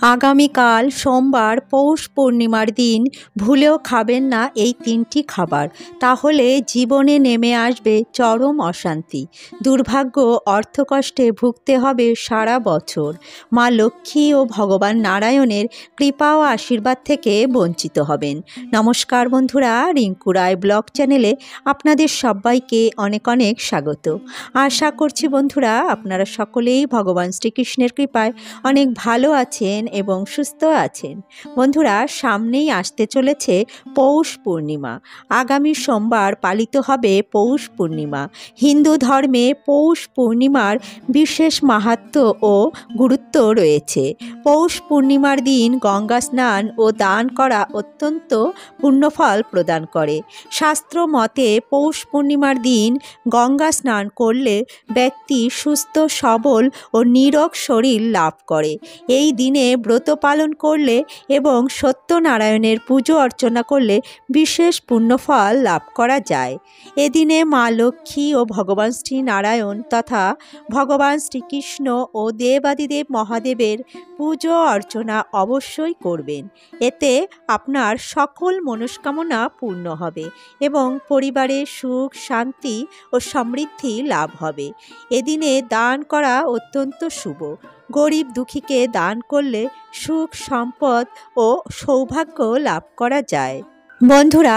আগামীকাল সোমবার পৌষ পূর্ণিমার দিন ভুলেও খাবেন না এই তিনটি খাবার, তাহলে জীবনে নেমে আসবে চরম অশান্তি, দুর্ভাগ্য, অর্থকষ্টে ভুগতে হবে সারা বছর। মা লক্ষ্মী ও ভগবান নারায়ণের কৃপা ও আশীর্বাদ থেকে বঞ্চিত হবেন। নমস্কার বন্ধুরা, রিঙ্কু রায় ব্লগ চ্যানেলে আপনাদের সবাইকে অনেক অনেক স্বাগত। আশা করছি বন্ধুরা আপনারা সকলেই ভগবান শ্রীকৃষ্ণের কৃপায় অনেক ভালো আছেন এবং সুস্থ আছেন। বন্ধুরা, সামনেই আসতে চলেছে পৌষ পূর্ণিমা। আগামী সোমবার পালিত হবে পৌষ পূর্ণিমা। হিন্দু ধর্মে পৌষ পূর্ণিমার বিশেষ মাহাত্ম্য ও গুরুত্ব রয়েছে। পৌষ পূর্ণিমার দিন গঙ্গা স্নান ও দান করা অত্যন্ত পুণ্যফল প্রদান করে। শাস্ত্র মতে পৌষ পূর্ণিমার দিন গঙ্গা স্নান করলে ব্যক্তি সুস্থ সবল ও নিরোগ শরীর লাভ করে। এই দিনে ব্রত পালন করলে এবং সত্যনারায়ণের পুজো অর্চনা করলে বিশেষ পুণ্যফল লাভ করা যায়। এদিনে মা লক্ষ্মী ও ভগবান শ্রী নারায়ণ তথা ভগবান শ্রীকৃষ্ণ ও দেবাদিদেব মহাদেবের পুজো অর্চনা অবশ্যই করবেন। এতে আপনার সকল মনস্কামনা পূর্ণ হবে এবং পরিবারে সুখ, শান্তি ও সমৃদ্ধি লাভ হবে। এদিনে দান করা অত্যন্ত শুভ। গরিব দুঃখীকে দান করলে সুখ, সম্পদ ও সৌভাগ্য লাভ করা যায়। বন্ধুরা,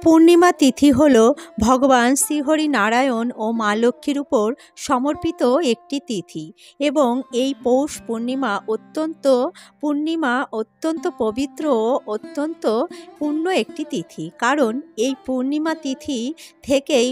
পূর্ণিমা তিথি হল ভগবান শ্রীহরি নারায়ণ ও মা লক্ষ্মীর উপর সমর্পিত একটি তিথি এবং এই পৌষ পূর্ণিমা অত্যন্ত পবিত্র ও অত্যন্ত পূর্ণ একটি তিথি। কারণ এই পূর্ণিমা তিথি থেকেই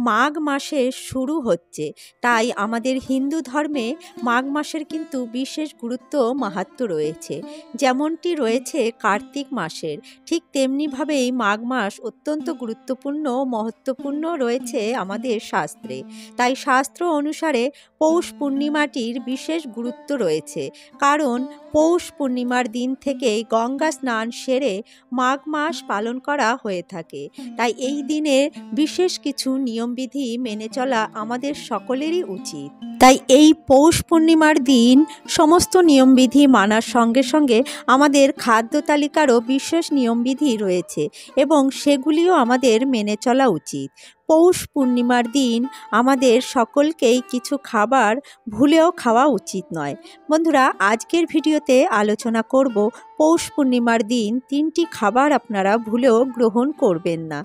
মাঘ মাসের শুরু হচ্ছে। তাই আমাদের হিন্দু ধর্মে মাঘ মাসের কিন্তু বিশেষ গুরুত্ব মাহাত্ম্য রয়েছে। যেমনটি রয়েছে কার্তিক মাসের, ঠিক তেমনিভাবেই মাঘ মাস অত্যন্ত গুরুত্বপূর্ণ ও মহত্বপূর্ণ রয়েছে আমাদের শাস্ত্রে। তাই শাস্ত্র অনুসারে পৌষ পূর্ণিমাটির বিশেষ গুরুত্ব রয়েছে। কারণ পৌষ পূর্ণিমার দিন থেকেই গঙ্গা স্নান সেরে মাঘ মাস পালন করা হয়ে থাকে। তাই এই দিনে বিশেষ কিছু নিয়মবিধি মেনে চলা আমাদের সকলেরই উচিত। তাই এই পৌষ পূর্ণিমার দিন সমস্ত নিয়মবিধি মানার সঙ্গে সঙ্গে আমাদের খাদ্য তালিকারও বিশেষ নিয়মবিধি রয়েছে এবং সেগুলিও আমাদের মেনে চলা উচিত। পৌষ পূর্ণিমার দিন আমাদের সকলকেই কিছু খাবার ভুলেও খাওয়া উচিত নয়। বন্ধুরা, আজকের ভিডিওতে আলোচনা করব পৌষ পূর্ণিমার দিন তিনটি খাবার আপনারা ভুলেও গ্রহণ করবেন না।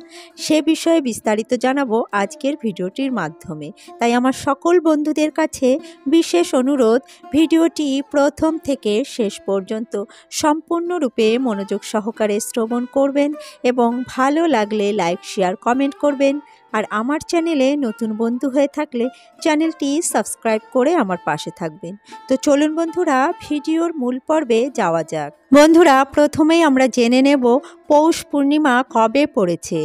সে বিষয়ে বিস্তারিত জানাবো আজকের ভিডিওটির মাধ্যমে। তাই আমার সকল বন্ধুদের কাছে বিশেষ অনুরোধ, ভিডিওটি প্রথম থেকে শেষ পর্যন্ত সম্পূর্ণরূপে মনোযোগ সহকারে শ্রবণ করবেন এবং ভালো লাগলে লাইক, শেয়ার, কমেন্ট করবেন। আর আমার চ্যানেলে নতুন বন্ধু হয়ে থাকলে চ্যানেলটি সাবস্ক্রাইব করে আমার পাশে থাকবেন। তো চলুন বন্ধুরা, ভিডিওর মূল পর্বে যাওয়া যাক। বন্ধুরা, প্রথমেই আমরা জেনে নেব পৌষ পূর্ণিমা কবে পড়েছে।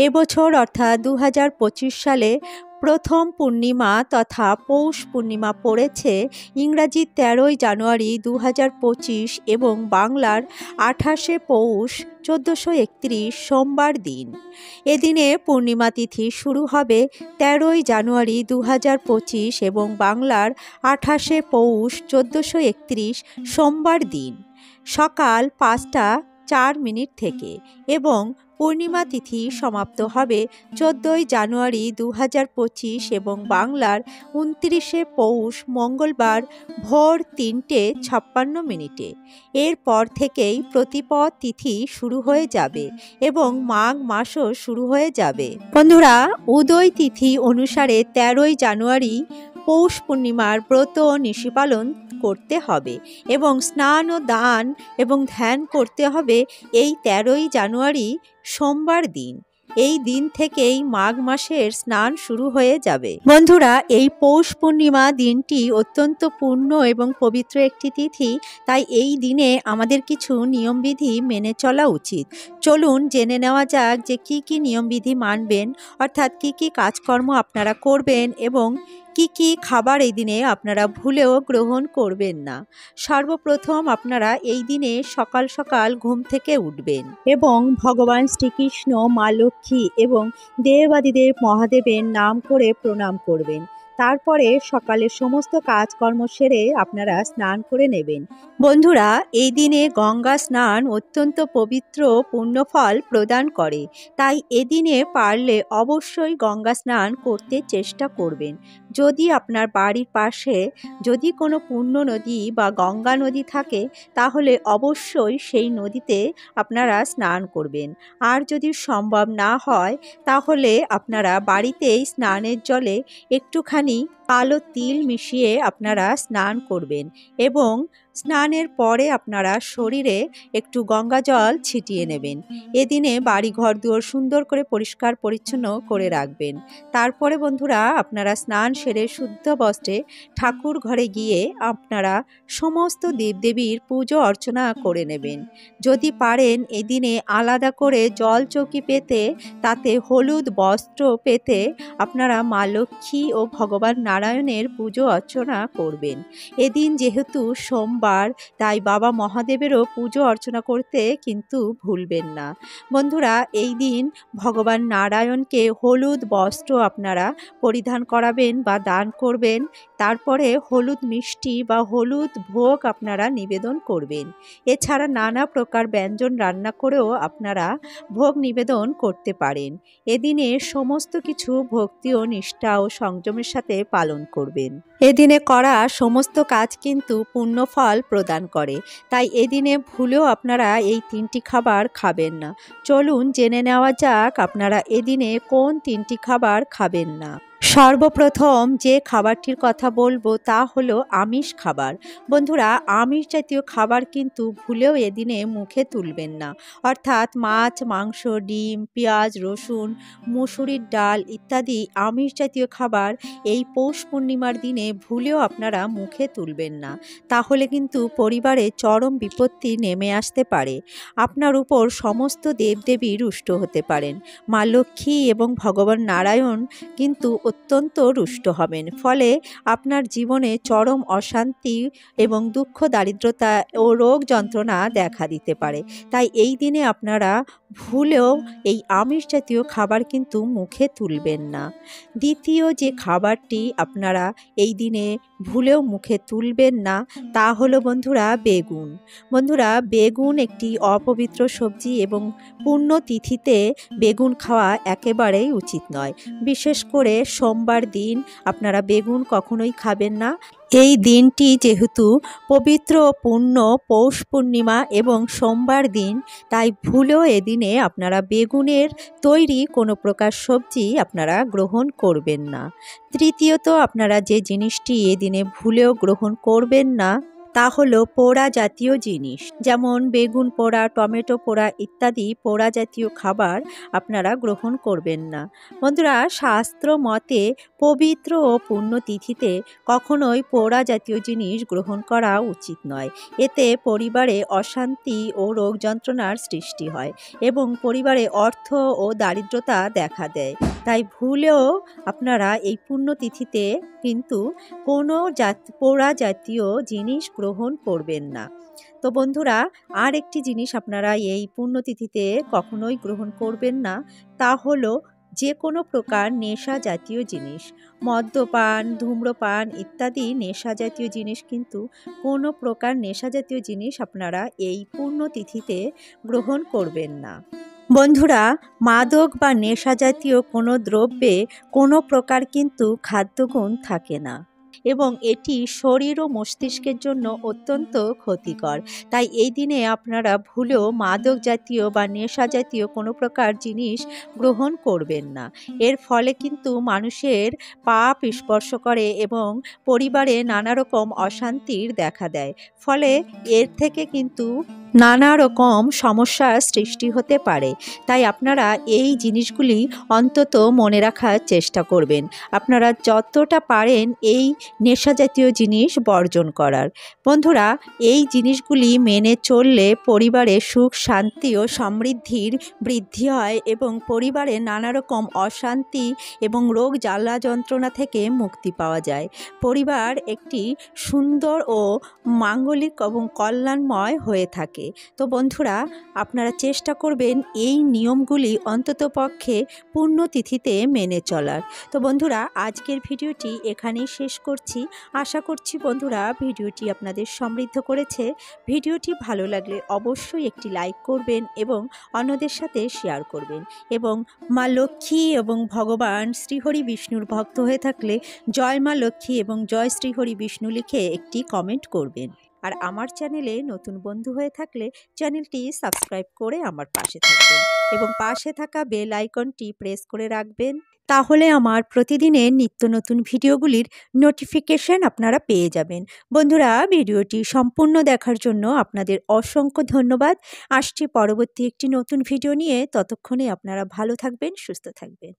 এবছর অর্থাৎ 2025 সালে প্রথম পূর্ণিমা তথা পৌষ পূর্ণিমা পড়েছে ইংরাজি 13ই জানুয়ারি 2025 এবং বাংলার 28শে পৌষ 1431 সোমবার দিন। এদিনে পূর্ণিমা তিথি শুরু হবে 13ই জানুয়ারি 2025 এবং বাংলার 28শে পৌষ 1431 সোমবার দিন সকাল 5টা 4 মিনিট থেকে এবং পূর্ণিমা তিথি সমাপ্ত হবে 14ই জানুয়ারি 2025 এবং বাংলার 29শে পৌষ মঙ্গলবার ভোর 3টে 56 মিনিটে। এরপর থেকেই প্রতিপদ তিথি শুরু হয়ে যাবে এবং মাঘ মাসও শুরু হয়ে যাবে। বন্ধুরা, উদয় তিথি অনুসারে 13ই জানুয়ারি পৌষ পূর্ণিমার ব্রত ও নিশি পালন করতে হবে এবং স্নান ও দান এবং ধ্যান করতে হবে এই 13ই জানুয়ারি সোমবার দিন। এই দিন থেকেই মাঘ মাসের স্নান শুরু হয়ে যাবে। বন্ধুরা, এই পৌষ পূর্ণিমা দিনটি অত্যন্ত পূর্ণ এবং পবিত্র একটি তিথি। তাই এই দিনে আমাদের কিছু নিয়মবিধি মেনে চলা উচিত। চলুন জেনে নেওয়া যাক যে কি কি নিয়মবিধি মানবেন, অর্থাৎ কি কি কাজকর্ম আপনারা করবেন এবং কি কি খাবার এই দিনে আপনারা ভুলেও গ্রহণ করবেন না। সর্বপ্রথম আপনারা এই দিনে সকাল সকাল ঘুম থেকে উঠবেন এবং ভগবান শ্রীকৃষ্ণ, মা লক্ষ্মী এবং দেবাদিদেব মহাদেবের নাম করে প্রণাম করবেন। তারপরে সকালের সমস্ত কাজকর্ম সেরে আপনারা স্নান করে নেবেন। বন্ধুরা, এই দিনে গঙ্গা স্নান অত্যন্ত পবিত্র পুণ্যফল প্রদান করে, তাই এদিনে পারলে অবশ্যই গঙ্গা স্নান করতে চেষ্টা করবেন। যদি আপনার বাড়ির পাশে যদি কোনো পুণ্য নদী বা গঙ্গা নদী থাকে তাহলে অবশ্যই সেই নদীতে আপনারা স্নান করবেন। আর যদি সম্ভব না হয় তাহলে আপনারা বাড়িতেই স্নানের জলে একটুখানি কালো তিল মিশিয়ে আপনারা স্নান করবেন এবং স্নানের পরে আপনারা শরীরে একটু গঙ্গা জল ছিটিয়ে নেবেন। এদিনে বাড়ি ঘর দুয়ার সুন্দর করে পরিষ্কার পরিচ্ছন্ন করে রাখবেন। তারপরে বন্ধুরা, আপনারা স্নান সেরে শুদ্ধ বস্ত্রে ঠাকুর ঘরে গিয়ে আপনারা সমস্ত দেবদেবীর পুজো অর্চনা করে নেবেন। যদি পারেন এদিনে আলাদা করে জল চৌকি পেতে তাতে হলুদ বস্ত্র পেতে আপনারা মা লক্ষ্মী ও ভগবান নারায়ণের পুজো অর্চনা করবেন। এদিন যেহেতু সোমবার, তাই বাবা মহাদেবেরও পুজো অর্চনা করতে কিন্তু ভুলবেন না। বন্ধুরা, এই দিন ভগবান নারায়ণকে হলুদ বস্ত্র আপনারা পরিধান করাবেন বা দান করবেন। তারপরে হলুদ মিষ্টি বা হলুদ ভোগ আপনারা নিবেদন করবেন। এছাড়া নানা প্রকার ব্যঞ্জন রান্না করেও আপনারা ভোগ নিবেদন করতে পারেন। এদিনে সমস্ত কিছু ভক্তি ও নিষ্ঠা ও সংযমের সাথে পালন করবেন। এদিনে করা সমস্ত কাজ কিন্তু পুণ্যফল প্রদান করে, তাই এদিনে ভুলেও আপনারা এই 3টি খাবার খাবেন না। চলুন জেনে নেওয়া যাক আপনারা এদিনে কোন 3টি খাবার খাবেন না। সর্বপ্রথম যে খাবারটির কথা বলবো তা হলো আমিষ খাবার। বন্ধুরা, আমিষ জাতীয় খাবার কিন্তু ভুলেও এদিনে মুখে তুলবেন না। অর্থাৎ মাছ, মাংস, ডিম, পেঁয়াজ, রসুন, মুসুরির ডাল ইত্যাদি আমিষ জাতীয় খাবার এই পৌষ পূর্ণিমার দিনে ভুলেও আপনারা মুখে তুলবেন না। তাহলে কিন্তু পরিবারে চরম বিপত্তি নেমে আসতে পারে। আপনার উপর সমস্ত দেবদেবী রুষ্ট হতে পারেন। মা লক্ষ্মী এবং ভগবান নারায়ণ কিন্তু অত্যন্ত রুষ্ট হবেন। ফলে আপনার জীবনে চরম অশান্তি এবং দুঃখ, দারিদ্রতা ও রোগ যন্ত্রণা দেখা দিতে পারে। তাই এই দিনে আপনারা ভুলেও এই আমিষ জাতীয় খাবার কিন্তু মুখে তুলবেন না। দ্বিতীয় যে খাবারটি আপনারা এই দিনে ভুলেও মুখে তুলবেন না তা হলো বন্ধুরা বেগুন। বন্ধুরা, বেগুন একটি অপবিত্র সবজি এবং পুণ্যতিথিতে বেগুন খাওয়া একেবারেই উচিত নয়। বিশেষ করে সোমবার দিন আপনারা বেগুন কখনোই খাবেন না। এই দিনটি যেহেতু পবিত্র পূর্ণ পৌষ পূর্ণিমা এবং সোমবার দিন, তাই ভুলেও এদিনে আপনারা বেগুনের তৈরি কোনো প্রকার সবজি আপনারা গ্রহণ করবেন না। তৃতীয়ত আপনারা যে জিনিসটি এদিনে ভুলেও গ্রহণ করবেন না তা হলো পোড়া জাতীয় জিনিস, যেমন বেগুন পোড়া, টমেটো পোড়া ইত্যাদি পোড়া জাতীয় খাবার আপনারা গ্রহণ করবেন না। বন্ধুরা, শাস্ত্র মতে পবিত্র ও পুণ্যতিথিতে কখনোই পোড়া জাতীয় জিনিস গ্রহণ করা উচিত নয়। এতে পরিবারে অশান্তি ও রোগ যন্ত্রণার সৃষ্টি হয় এবং পরিবারে অর্থ ও দারিদ্রতা দেখা দেয়। তাই ভুলেও আপনারা এই পুণ্যতিথিতে কিন্তু কোনো পোড়া জাতীয় জিনিস গ্রহণ করবেন না। তো বন্ধুরা, আর একটি জিনিস আপনারা এই পুণ্যতিথিতে কখনোই গ্রহণ করবেন না, তা হলো যে কোনো প্রকার নেশা জাতীয় জিনিস। মদ্যপান, ধূম্রপান ইত্যাদি নেশা জাতীয় জিনিস কিন্তু কোনো প্রকার নেশা জাতীয় জিনিস আপনারা এই পুণ্যতিথিতে গ্রহণ করবেন না। বন্ধুরা, মাদক বা নেশা জাতীয় কোনো দ্রব্যে কোনো প্রকার কিন্তু খাদ্যগুণ থাকে না এবং এটি শরীর ও মস্তিষ্কের জন্য অত্যন্ত ক্ষতিকর। তাই এই দিনে আপনারা ভুলেও মাদক জাতীয় বা নেশা জাতীয় কোনো প্রকার জিনিস গ্রহণ করবেন না। এর ফলে কিন্তু মানুষের পাপ স্পর্শ করে এবং পরিবারে নানা রকম অশান্তির দেখা দেয়। ফলে এর থেকে কিন্তু নানা রকম সমস্যার সৃষ্টি হতে পারে। তাই আপনারা এই জিনিসগুলি অন্তত মনে রাখার চেষ্টা করবেন। আপনারা যতটা পারেন এই নেশা জাতীয় জিনিস বর্জন করার। বন্ধুরা, এই জিনিসগুলি মেনে চললে পরিবারে সুখ, শান্তি ও সমৃদ্ধির বৃদ্ধি হয় এবং পরিবারে নানা রকম অশান্তি এবং রোগ জ্বালা যন্ত্রণা থেকে মুক্তি পাওয়া যায়। পরিবার একটি সুন্দর ও মাঙ্গলিক এবং কল্যাণময় হয়ে থাকে। থাকে। তো বন্ধুরা, আপনারা চেষ্টা করবেন এই নিয়মগুলি অন্ততপক্ষে পুণ্যতিথিতে মেনে চলার। তো বন্ধুরা, আজকের ভিডিওটি এখানেই শেষ করছি। আশা করছি বন্ধুরা ভিডিওটি আপনাদের সমৃদ্ধ করেছে। ভিডিওটি ভালো লাগলে অবশ্যই একটি লাইক করবেন এবং অন্যদের সাথে শেয়ার করবেন, এবং মা লক্ষ্মী এবং ভগবান শ্রীহরি বিষ্ণুর ভক্ত হয়ে থাকলে জয় মা লক্ষ্মী এবং জয় শ্রীহরি বিষ্ণু লিখে একটি কমেন্ট করবেন। আর আমার চ্যানেলে নতুন বন্ধু হয়ে থাকলে চ্যানেলটি সাবস্ক্রাইব করে আমার পাশে থাকবেন এবং পাশে থাকা বেল আইকনটি প্রেস করে রাখবেন। তাহলে আমার প্রতিদিনের নিত্য নতুন ভিডিওগুলির নোটিফিকেশন আপনারা পেয়ে যাবেন। বন্ধুরা, ভিডিওটি সম্পূর্ণ দেখার জন্য আপনাদের অসংখ্য ধন্যবাদ। আসছি পরবর্তী একটি নতুন ভিডিও নিয়ে। ততক্ষণে আপনারা ভালো থাকবেন, সুস্থ থাকবেন।